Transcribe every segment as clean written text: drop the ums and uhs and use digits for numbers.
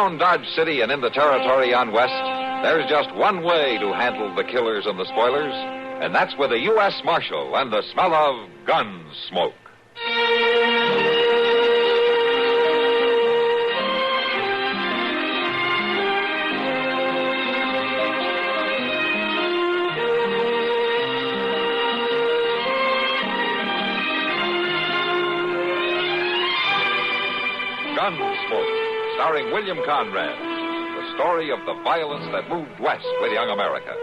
Around Dodge City and in the territory on West, there's just one way to handle the killers and the spoilers, and that's with a U.S. Marshal and the smell of gun smoke. Gunsmoke, starring William Conrad. The story of the violence that moved west with young America.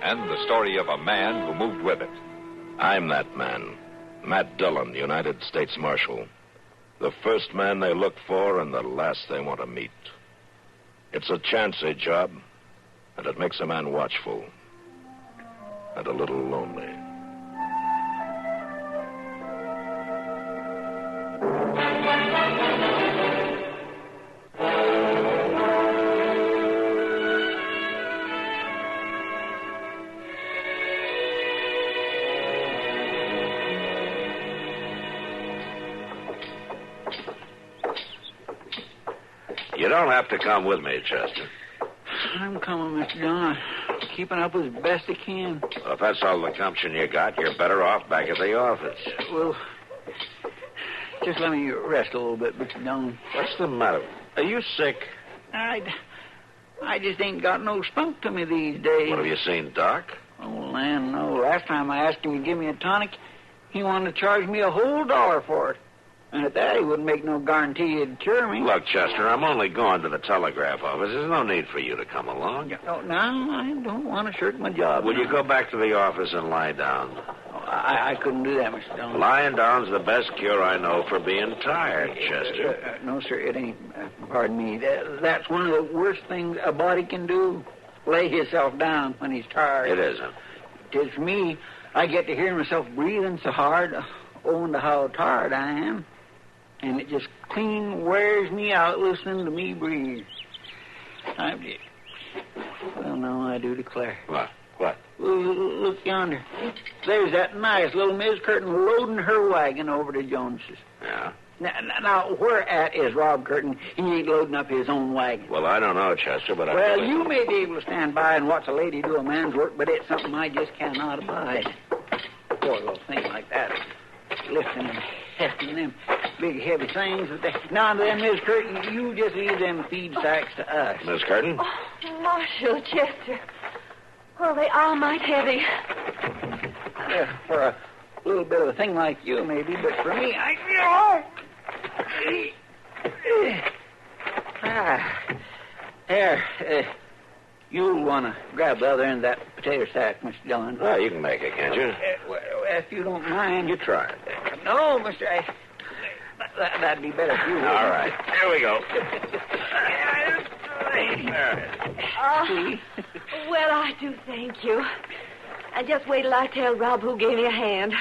And the story of a man who moved with it. I'm that man. Matt Dillon, United States Marshal. The first man they look for and the last they want to meet. It's a chancy job, and it makes a man watchful. And a little lonely. You don't have to come with me, Chester. I'm coming, Mr. Dillon. Keeping up as best I can. Well, if that's all the gumption you got, you're better off back at the office. Well, just let me rest a little bit, Mr. Dillon. What's the matter? Are you sick? I just ain't got no spunk to me these days. What, have you seen Doc? Oh, land, no. Last time I asked him to give me a tonic, he wanted to charge me a whole $1 for it. And at that, he wouldn't make no guarantee he'd cure me. Look, Chester, I'm only going to the telegraph office. There's no need for you to come along. No, I don't want to shirk my job. Will you go back to the office and lie down? Oh, I couldn't do that, Mr. Dillon. Lying down's the best cure I know for being tired, Chester. No, sir, it ain't. Pardon me. That's one of the worst things a body can do. Lay himself down when he's tired. It isn't. Tis for me. I get to hear myself breathing so hard, owing to how tired I am. And it just clean wears me out listening to me breathe. Well, no, I do declare. What? Look yonder. There's that nice little Miss Curtin loading her wagon over to Jones's. Yeah? Now, where at is Rob Curtin? He ain't loading up his own wagon. Well, I don't know, Chester, but Well, you may be able to stand by and watch a lady do a man's work, but it's something I just cannot abide. Poor little thing like that. Lifting and hefting them big, heavy things. Now then, Miss Curtin, you just leave them feed sacks to us. Miss Curtin? Oh, Marshal, Chester. Oh, they are mighty heavy. For a little bit of a thing like you, maybe, but for me, There. You'll want to grab the other end of that potato sack, Mr. Dillon. Oh, you can make it, can't you? Well, if you don't mind. You try it. No, Mr. That'd be better for you. All right. Here we go. Well, I do thank you. And just wait till I tell Rob who gave me a hand.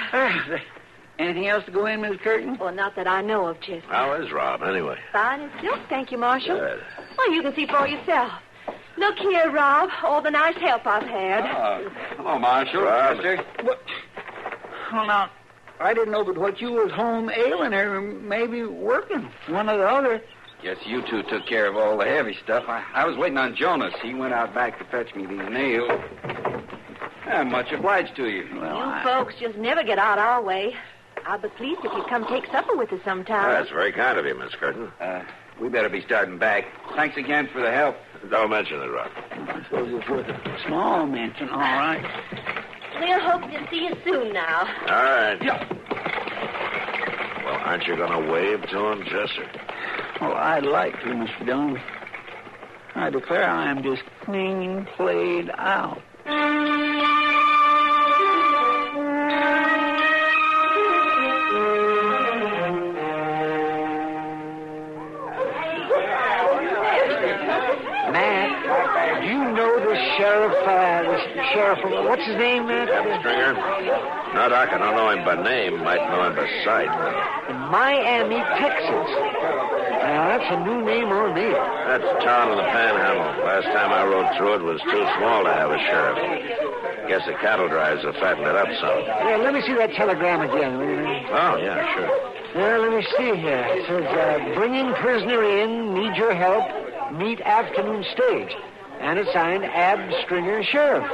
Anything else to go in, Miss Curtin? Well, not that I know of, Chester. How is Rob, anyway? Fine as silk, thank you, Marshal. Good. Well, you can see for yourself. Look here, Rob, all the nice help I've had. Hello, Marshal. Chester. Well, now, I didn't know but what you was home ailing or maybe working. One or the other. Guess you two took care of all the heavy stuff. I was waiting on Jonas. He went out back to fetch me these nails. I'm much obliged to you. You folks just never get out our way. I'll be pleased if you'd come take supper with us sometime. That's very kind of you, Miss Curtin. We better be starting back. Thanks again for the help. Don't mention it, Rob. I suppose it's worth a small mention, all right. We'll hope to see you soon now. All right. Yeah. Well, aren't you going to wave to him, Chester? Well, I'd like to, Mr. Dillon. I declare I am just clean played out. Matt, do you know the sheriff, what's his name, Matt? Stringer? No, Doc, I don't know him by name. Might know him by sight. Miami, Texas. Now, that's a new name on me. That's a town in the Panhandle. Last time I rode through it was too small to have a sheriff. Guess the cattle drives have fattened it up some. Yeah, let me see that telegram again, will you? Oh, yeah, sure. Let me see here. It says, bringing prisoner in, need your help. Meet Afternoon Stage. And it's signed Ab Stringer, Sheriff.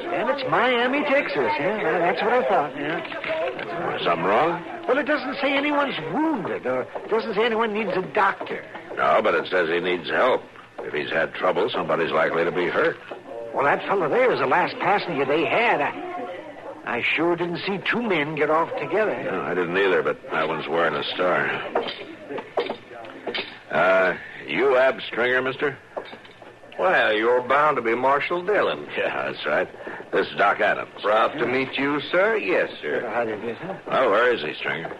And it's Miami, Texas. Yeah, that's what I thought, yeah. Something wrong? Well, it doesn't say anyone's wounded, or it doesn't say anyone needs a doctor. No, but it says he needs help. If he's had trouble, somebody's likely to be hurt. Well, that fellow there is the last passenger they had. I sure didn't see two men get off together. No, I didn't either, but that one's wearing a star. You Ab Stringer, mister? Well, you're bound to be Marshal Dillon. Yeah, that's right. This is Doc Adams. Proud to meet you, sir. Yes, sir. How do you do, sir? Oh, where is he, Stringer?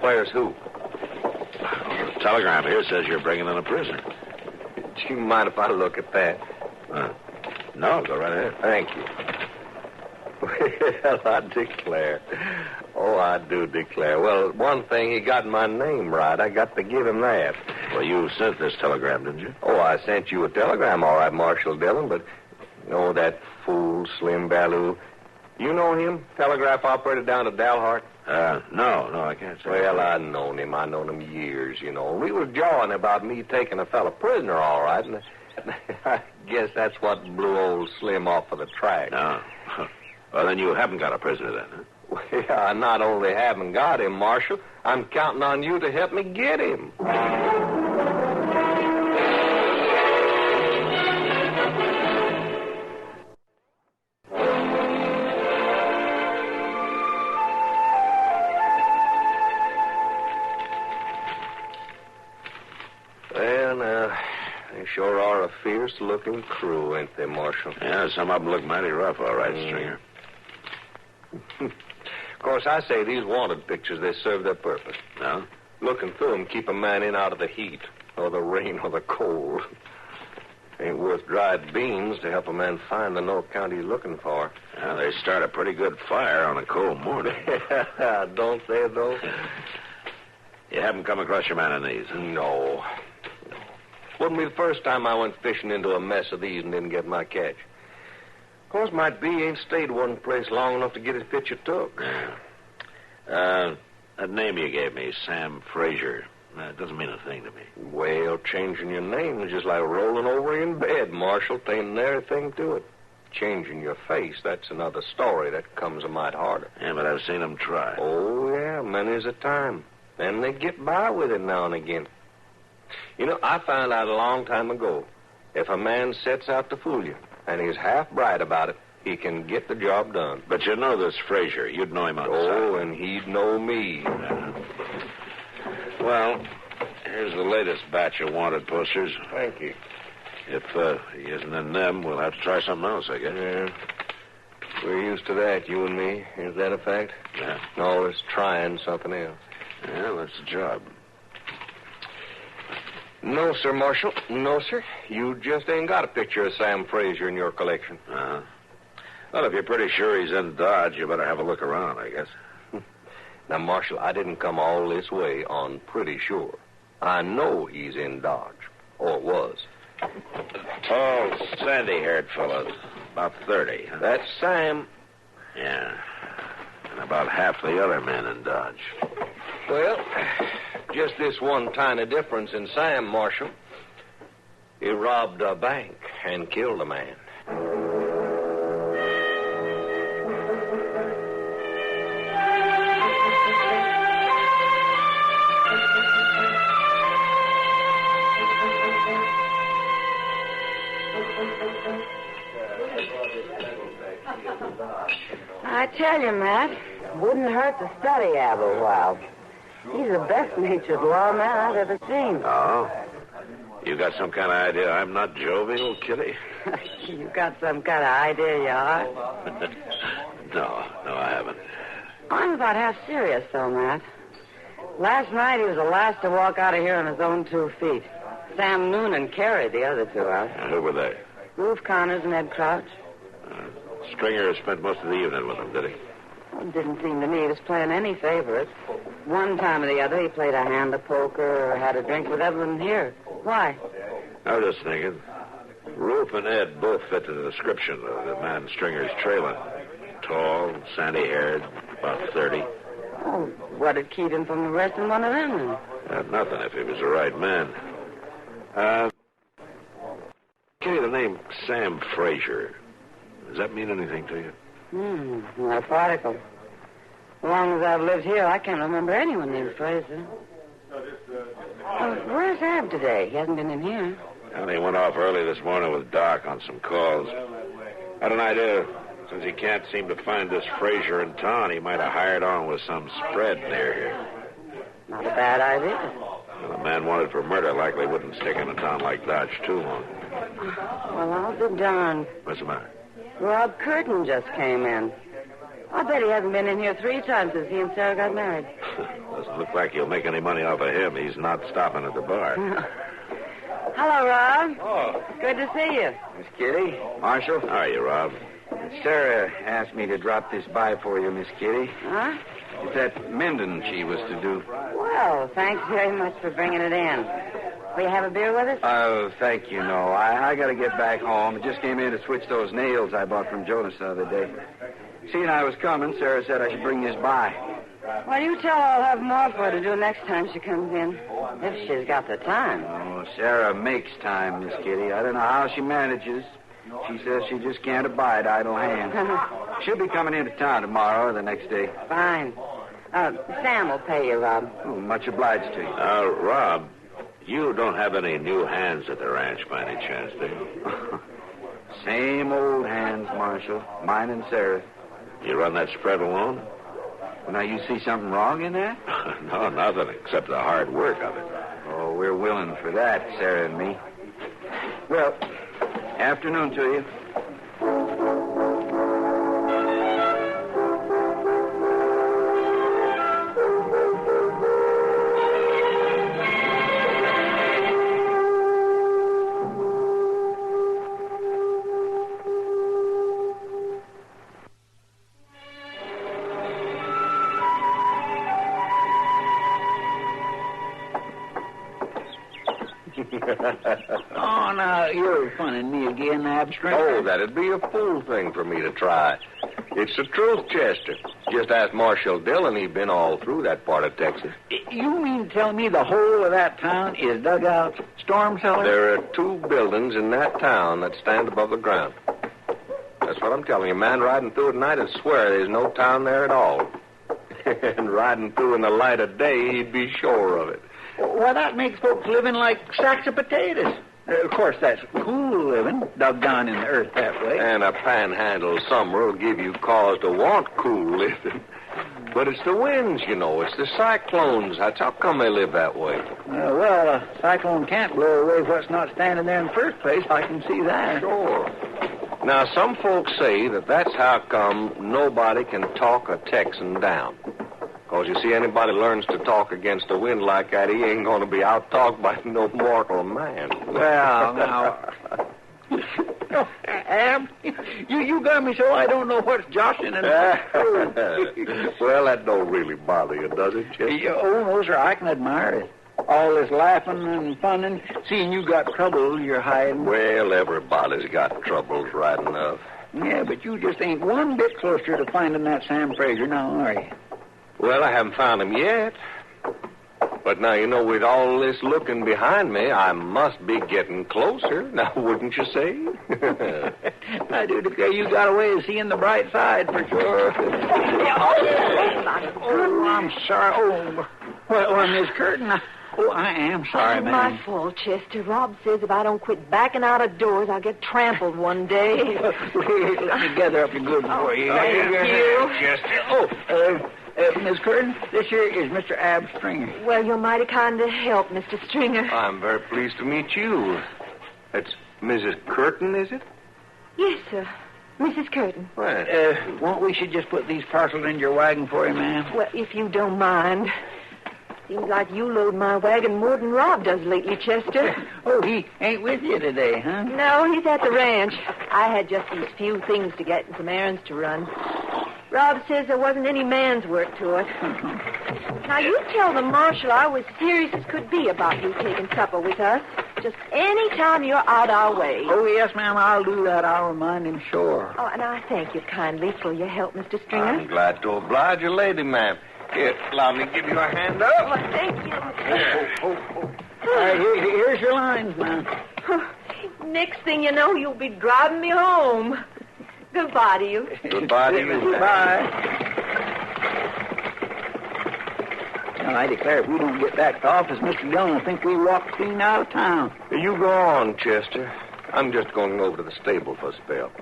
Where's who? The telegram here says you're bringing in a prisoner. Do you mind if I look at that? No, go right ahead. Thank you. Well, I declare. Oh, I do declare. Well, one thing, he got my name right. I got to give him that. Well, you sent this telegram, didn't you? Oh, I sent you a telegram, all right, Marshal Dillon, but, that fool, Slim Ballou. You know him? Telegraph operator down at Dalhart? No, I can't say. Well, I've known him. I've known him years, We were jawing about me taking a fella prisoner, all right, and I guess that's what blew old Slim off of the track. No. Well, then you haven't got a prisoner then, huh? Well, I not only haven't got him, Marshal, I'm counting on you to help me get him. Well, now, they sure are a fierce-looking crew, ain't they, Marshal? Yeah, some of them look mighty rough, all right, Stringer. Of course, I say these wanted pictures, they serve their purpose. No? Looking through them keep a man in out of the heat, or the rain, or the cold. Ain't worth dried beans to help a man find the no count he's looking for. Yeah, they start a pretty good fire on a cold morning. Don't they, though? You haven't come across your man in these? Huh? No. Wouldn't be the first time I went fishing into a mess of these and didn't get my catch. Of course, might be he ain't stayed one place long enough to get his picture took. Yeah. That name you gave me, Sam Frazier, that doesn't mean a thing to me. Well, changing your name is just like rolling over in bed, Marshal. Ain't nary thing to it. Changing your face, that's another story. That comes a mite harder. Yeah, but I've seen them try. Oh, yeah, many's a time. And they get by with it now and again. I found out a long time ago, if a man sets out to fool you, and he's half bright about it, he can get the job done. But you know this Frazier. You'd know him outside. Oh, and he'd know me. Yeah. Well, here's the latest batch of wanted posters. Thank you. If he isn't in them, we'll have to try something else, I guess. Yeah. We're used to that, you and me. Is that a fact? Yeah. Always trying something else. Yeah, that's the job. No, sir, Marshal. No, sir. You just ain't got a picture of Sam Frazier in your collection. Well, if you're pretty sure he's in Dodge, you better have a look around, I guess. Now, Marshal, I didn't come all this way on pretty sure. I know he's in Dodge. Or was. Tall, sandy-haired fellow. About 30. Huh? That's Sam. Yeah. And about half the other men in Dodge. Well, just this one tiny difference in Sam, Marshal. He robbed a bank and killed a man. I tell you, Matt, wouldn't hurt to study Ab a while. He's the best-natured lawman I've ever seen. Oh? You got some kind of idea I'm not jovial, Kitty? You got some kind of idea you are? No, I haven't. I'm about half serious, though, Matt. Last night, he was the last to walk out of here on his own 2 feet. Sam Noonan carried the other two out. Who were they? Ruth Connors and Ed Crouch. Stringer spent most of the evening with them, did he? Well, it didn't seem to me he was playing any favorites. One time or the other, he played a hand of poker or had a drink with Evelyn here. Why? I was just thinking. Ruth and Ed both fit the description of the man Stringer's trailing. Tall, sandy-haired, about 30. Oh, what did Keaton from arresting one of them then? Nothing if he was the right man. the name Sam Frazier, does that mean anything to you? Not a particle. As long as I've lived here, I can't remember anyone named Fraser. Where's Ab today? He hasn't been in here. Well, he went off early this morning with Doc on some calls. Had an idea. Since he can't seem to find this Frazier in town, he might have hired on with some spread near here. Not a bad idea. Well, the man wanted for murder likely wouldn't stick in a town like Dodge too long. Well, I'll be darned. What's the matter? Rob Curtin just came in. I bet he hasn't been in here 3 times since he and Sarah got married. Doesn't look like he'll make any money off of him. He's not stopping at the bar. Hello, Rob. Oh, Good to see you. Miss Kitty, Marshal. How are you, Rob? Sarah asked me to drop this by for you, Miss Kitty. Huh? It's that mending she was to do. Well, thanks very much for bringing it in. Will you have a beer with us? Oh, thank you, no. I got to get back home. I just came in to switch those nails I bought from Jonas the other day. Seeing I was coming, Sarah said I should bring this by. Well, you tell her I'll have more for her to do next time she comes in. If she's got the time. Oh, Sarah makes time, Miss Kitty. I don't know how she manages. She says she just can't abide idle hands. She'll be coming into town tomorrow or the next day. Fine. Sam will pay you, Rob. Oh, much obliged to you. Rob, you don't have any new hands at the ranch by any chance, do you? Same old hands, Marshal. Mine and Sarah. You run that spread alone? Well, now, you see something wrong in that? No, nothing except the hard work of it. Oh, we're willing for that, Sarah and me. Well, afternoon to you. Oh, now, you're funning me again, Ab Stringer. Oh, that'd be a fool thing for me to try. It's the truth, Chester. Just ask Marshal Dillon. He's been all through that part of Texas. You mean to tell me the whole of that town is dugouts, storm cellars? There are 2 buildings in that town that stand above the ground. That's what I'm telling you. A man riding through at night would swear there's no town there at all. And riding through in the light of day, he'd be sure of it. Well, that makes folks living like sacks of potatoes. Of course, that's cool living, dug down in the earth that way. And a panhandle summer will give you cause to want cool living. But it's the winds, you know. It's the cyclones. That's how come they live that way. Well, a cyclone can't blow away what's not standing there in the first place. I can see that. Sure. Now, some folks say that that's how come nobody can talk a Texan down. Because, you see, anybody learns to talk against the wind like that, he ain't going to be out-talked by no mortal man. Well, now... Ab, you got me so I don't know what's joshing and... Well, that don't really bother you, does it, Chester? Oh, no, sir, I can admire it. All this laughing and funning, seeing you got trouble you're hiding. Well, everybody's got troubles right enough. Yeah, but you just ain't one bit closer to finding that Sam Frazier now, are you? Well, I haven't found him yet. But now, you know, with all this looking behind me, I must be getting closer. Now, wouldn't you say? I do declare you got a way of seeing the bright side, for sure. Oh, I'm sorry. Oh, well, Miss Curtin, I am sorry, It's ma'am. my fault, Chester. Rob says if I don't quit backing out of doors, I'll get trampled one day. Let me gather up your goods for you. Thank you. Chester. Miss Curtin, this here is Mr. Ab Stringer. Well, you're mighty kind to help, Mr. Stringer. I'm very pleased to meet you. That's Mrs. Curtin, is it? Yes, sir. Mrs. Curtin. Well, Won't we should just put these parcels in your wagon for you, ma'am? Well, if you don't mind. Seems like you load my wagon more than Rob does lately, Chester. Oh, he ain't with you today, huh? No, he's at the ranch. I had just these few things to get and some errands to run. Rob says there wasn't any man's work to it. Now, you tell the marshal I was serious as could be about you taking supper with us. Just any time you're out our way. Oh, yes, ma'am, I'll do that. I'll remind him, sure. Oh, and I thank you kindly for your help, Mr. Stringer. I'm glad to oblige you, lady, ma'am. Here, allow me to give you a hand up. Oh, thank you. Here's your lines, ma'am. Next thing you know, you'll be driving me home. Goodbye to you. Goodbye to you. Goodbye. Well, I declare, if we don't get back to office, Mr. Dillon will think we walked clean out of town. You go on, Chester. I'm just going over to the stable for a spell.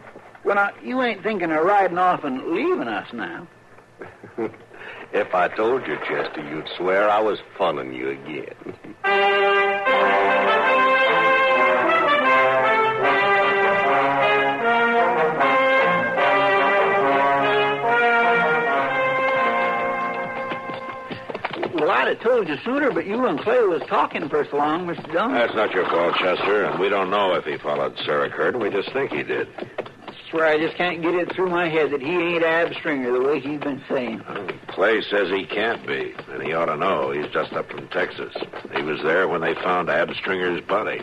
Well, now, you ain't thinking of riding off and leaving us now. If I told you, Chester, you'd swear I was funning you again. Well, I'd have told you sooner, but you and Clay was talking for so long, Mr. Dillon. That's not your fault, Chester, and we don't know if he followed Sarah Curtin. We just think he did. I swear I just can't get it through my head that he ain't Ab Stringer the way he's been saying. Clay says he can't be, and he ought to know. He's just up from Texas. He was there when they found Ab Stringer's body.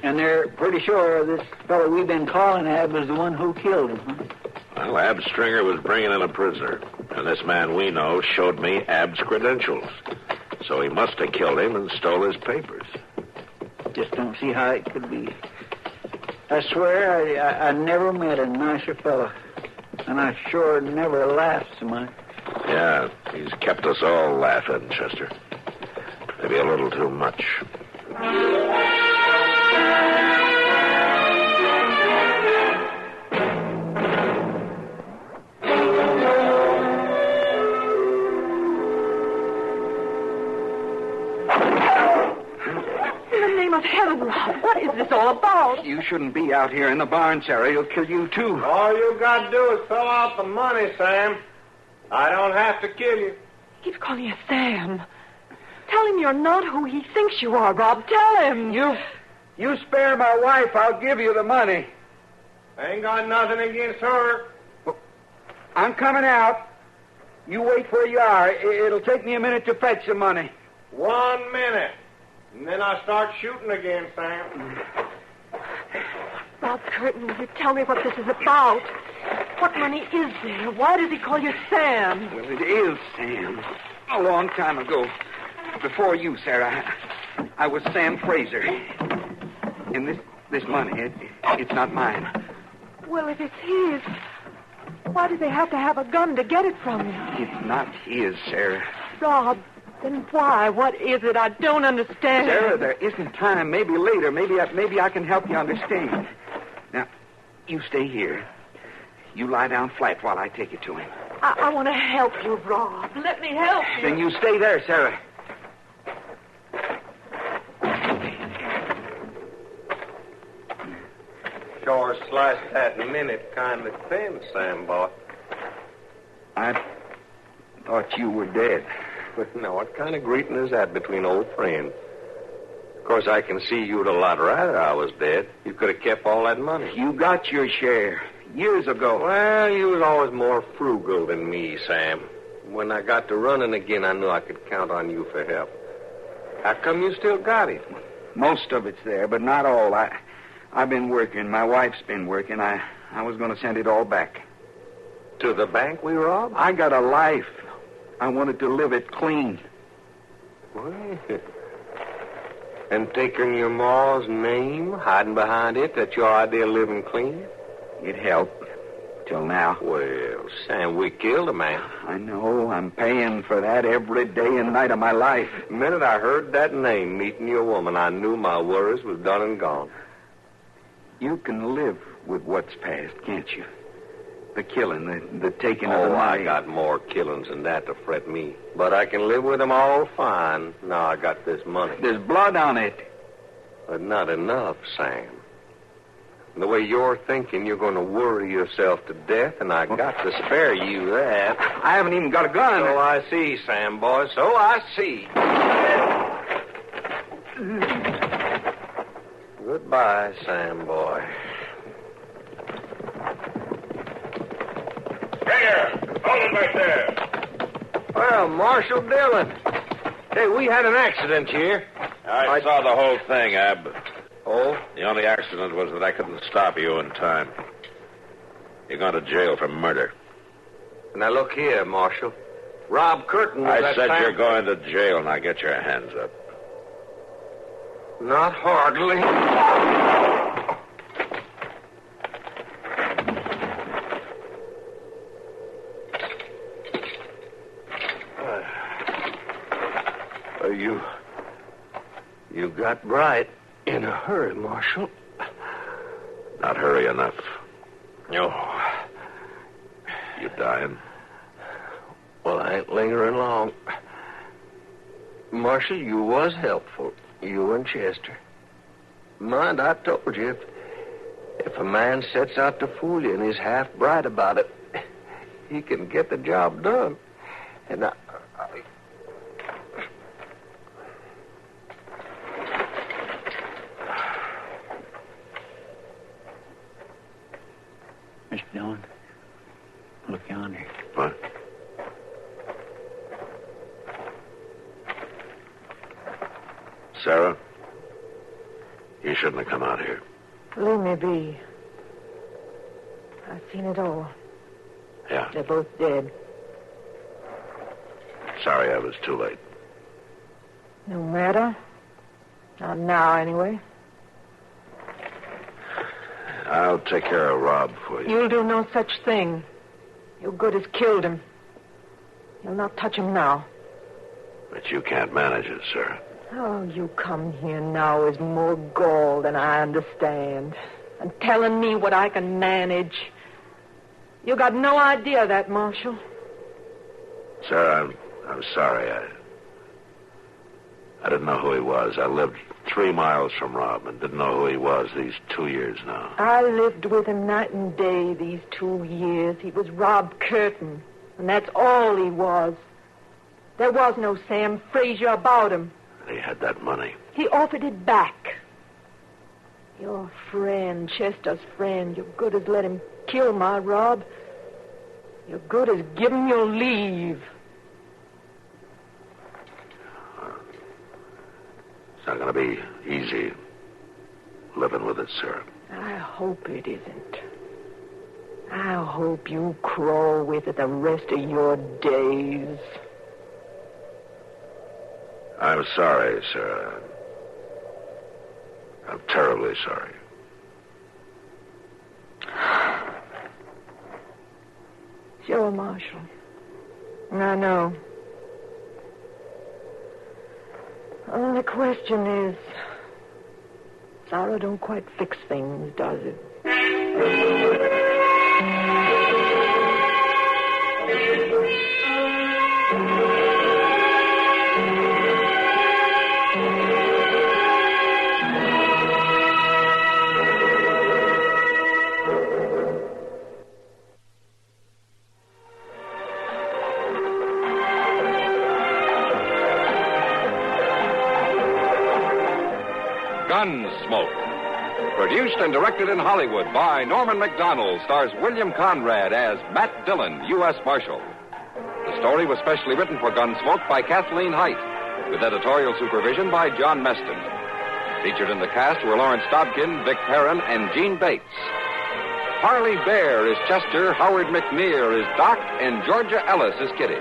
And they're pretty sure this fellow we've been calling Ab was the one who killed him, huh? Well, Ab Stringer was bringing in a prisoner, and this man we know showed me Ab's credentials. So he must have killed him and stole his papers. Just don't see how it could be. I swear I never met a nicer fellow, and I sure never laughed so much. Yeah, he's kept us all laughing, Chester. Maybe a little too much. Heaven, Rob, what is this all about? You shouldn't be out here in the barn, Sarah. He'll kill you, too. All you got to do is fill out the money, Sam. I don't have to kill you. He keeps calling you Sam. Tell him you're not who he thinks you are, Rob. Tell him. You spare my wife, I'll give you the money. I ain't got nothing against her. I'm coming out. You wait where you are. It'll take me a minute to fetch the money. 1 minute. And then I start shooting again, Sam. Rob Curtin, will you tell me what this is about? What money is there? Why does he call you Sam? Well, it is Sam. A long time ago. Before you, Sarah. I was Sam Fraser. And this money, it's not mine. Well, if it's his, why do they have to have a gun to get it from you? It's not his, Sarah. Rob, then why? What is it? I don't understand. Sarah, there isn't time. Maybe later. Maybe I can help you understand. Now, you stay here. You lie down flat while I take it to him. I want to help you, Rob. Let me help you. Then you stay there, Sarah. Sure sliced that minute kind of thin, Sam boy. I thought you were dead. But now, what kind of greeting is that between old friends? Of course, I can see you'd a lot rather I was dead. You could have kept all that money. You got your share years ago. Well, you was always more frugal than me, Sam. When I got to running again, I knew I could count on you for help. How come you still got it? Most of it's there, but not all. I've been working. My wife's been working. I was going to send it all back. To the bank we robbed? I got a life. I wanted to live it clean. Well, and taking your ma's name, hiding behind it, that's your idea of living clean? It helped. Till now. Well, Sam, we killed a man. I know. I'm paying for that every day and night of my life. The minute I heard that name meeting your woman, I knew my worries was done and gone. You can live with what's past, can't you? The killing, the taking of the money. I got more killings than that to fret me. But I can live with them all fine. Now I got this money. There's blood on it. But not enough, Sam. The way you're thinking, you're going to worry yourself to death, and I got to spare you that. I haven't even got a gun. So I see, Sam boy. So I see. Goodbye, Sam boy. Hold him back there. Well, Marshal Dillon. Hey, we had an accident here. I saw the whole thing, Ab. Oh? The only accident was that I couldn't stop you in time. You're going to jail for murder. Now, look here, Marshal. Rob Curtin was I said Sam... you're going to jail. Now get your hands up. Not hardly. got bright in a hurry, Marshal. Not hurry enough. No. You dying? Well, I ain't lingering long. Marshal, you was helpful. You and Chester. Mind, I told you, if a man sets out to fool you and is half bright about it, he can get the job done. And I... Mr. Dillon, look yonder. What? Sarah, you shouldn't have come out here. Leave me be. I've seen it all. Yeah. They're both dead. Sorry I was too late. No matter. Not now, anyway. I'll take care of Rob for you. You'll do no such thing. Your good has killed him. You'll not touch him now. But you can't manage it, Sarah. Oh, you come here now is more gall than I understand. And telling me what I can manage. You got no idea of that, Marshal. Sarah, I'm sorry. I didn't know who he was. I lived 3 miles from Rob and didn't know who he was these 2 years now. I lived with him night and day these 2 years. He was Rob Curtin, and that's all he was. There was no Sam Frazier about him. He had that money. He offered it back. Your friend, Chester's friend, you're good as let him kill my Rob. You're good as give him your leave. It's not going to be easy living with it, Sarah. I hope it isn't. I hope you crawl with it the rest of your days. I'm sorry, Sarah. I'm terribly sorry. Sure, Marshal. I know. The question is, sorrow don't quite fix things, does it? Gunsmoke. Produced and directed in Hollywood by Norman Macdonald, stars William Conrad as Matt Dillon, U.S. Marshal. The story was specially written for Gunsmoke by Kathleen Height, with editorial supervision by John Meston. Featured in the cast were Lawrence Dobkin, Vic Perrin, and Gene Bates. Harley Bear is Chester, Howard McNear is Doc, and Georgia Ellis is Kitty.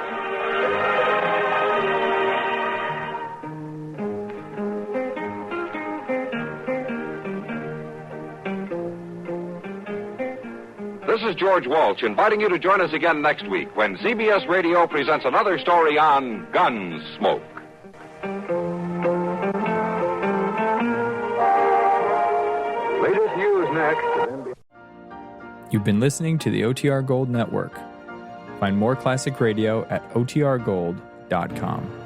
This is George Walsh inviting you to join us again next week when CBS Radio presents another story on Gunsmoke. Latest news next. You've been listening to the OTR Gold Network. Find more classic radio at otrgold.com.